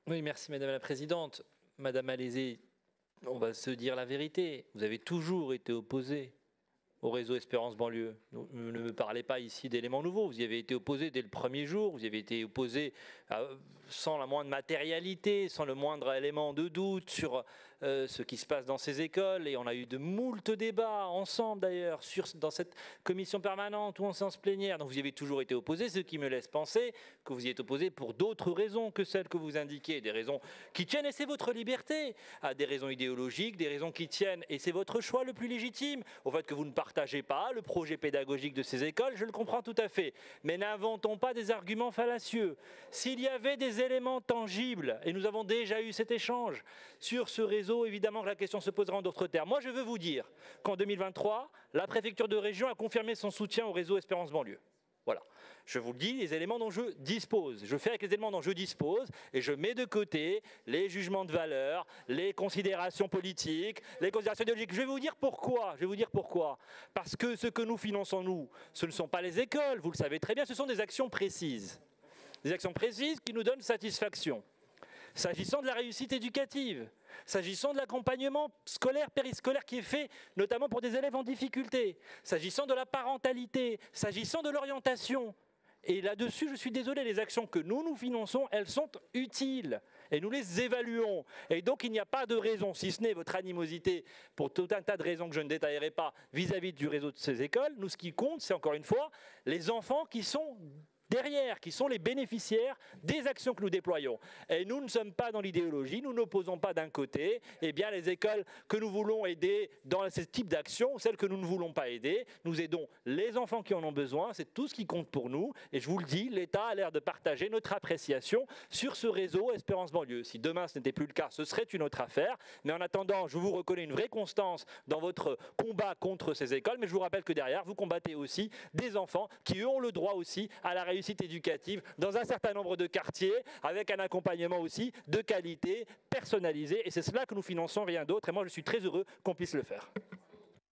Oui, merci Madame la Présidente. Madame Alézé, on va se dire la vérité. Vous avez toujours été opposée au réseau Espérance Banlieue. Ne me parlez pas ici d'éléments nouveaux. Vous y avez été opposé dès le premier jour. Vous y avez été opposé sans la moindre matérialité, sans le moindre élément de doute sur ce qui se passe dans ces écoles. Et on a eu de moult débats ensemble d'ailleurs dans cette commission permanente ou en séance plénière. Donc vous y avez toujours été opposé, ce qui me laisse penser que vous y êtes opposé pour d'autres raisons que celles que vous indiquez. Des raisons qui tiennent, et c'est votre liberté, à des raisons idéologiques, des raisons qui tiennent, et c'est votre choix le plus légitime, au fait que vous ne partagez pas le projet pédagogique de ces écoles, je le comprends tout à fait. Mais n'inventons pas des arguments fallacieux. S'il y avait des éléments tangibles, et nous avons déjà eu cet échange sur ce réseau, évidemment que la question se posera en d'autres termes. Moi, je veux vous dire qu'en 2023, la préfecture de région a confirmé son soutien au réseau Espérance Banlieue. Voilà, je vous le dis, les éléments dont je dispose. Je fais avec les éléments dont je dispose et je mets de côté les jugements de valeur, les considérations politiques, les considérations idéologiques. Je vais vous dire pourquoi. Parce que ce que nous finançons, nous, ce ne sont pas les écoles, vous le savez très bien, ce sont des actions précises. Des actions précises qui nous donnent satisfaction. S'agissant de la réussite éducative, s'agissant de l'accompagnement scolaire, périscolaire qui est fait notamment pour des élèves en difficulté, s'agissant de la parentalité, s'agissant de l'orientation. Et là-dessus, je suis désolé, les actions que nous finançons, elles sont utiles et nous les évaluons. Et donc, il n'y a pas de raison, si ce n'est votre animosité, pour tout un tas de raisons que je ne détaillerai pas vis-à-vis du réseau de ces écoles. Nous, ce qui compte, c'est encore une fois les enfants qui sont derrière, qui sont les bénéficiaires des actions que nous déployons. Et nous ne sommes pas dans l'idéologie, nous n'opposons pas d'un côté les écoles que nous voulons aider dans ce type d'action, celles que nous ne voulons pas aider. Nous aidons les enfants qui en ont besoin, c'est tout ce qui compte pour nous. Et je vous le dis, l'État a l'air de partager notre appréciation sur ce réseau Espérance Banlieue. Si demain ce n'était plus le cas, ce serait une autre affaire. Mais en attendant, je vous reconnais une vraie constance dans votre combat contre ces écoles. Mais je vous rappelle que derrière, vous combattez aussi des enfants qui, eux, ont le droit aussi à la réussite éducative dans un certain nombre de quartiers, avec un accompagnement aussi de qualité, personnalisé. Et c'est cela que nous finançons, rien d'autre. Et moi, je suis très heureux qu'on puisse le faire.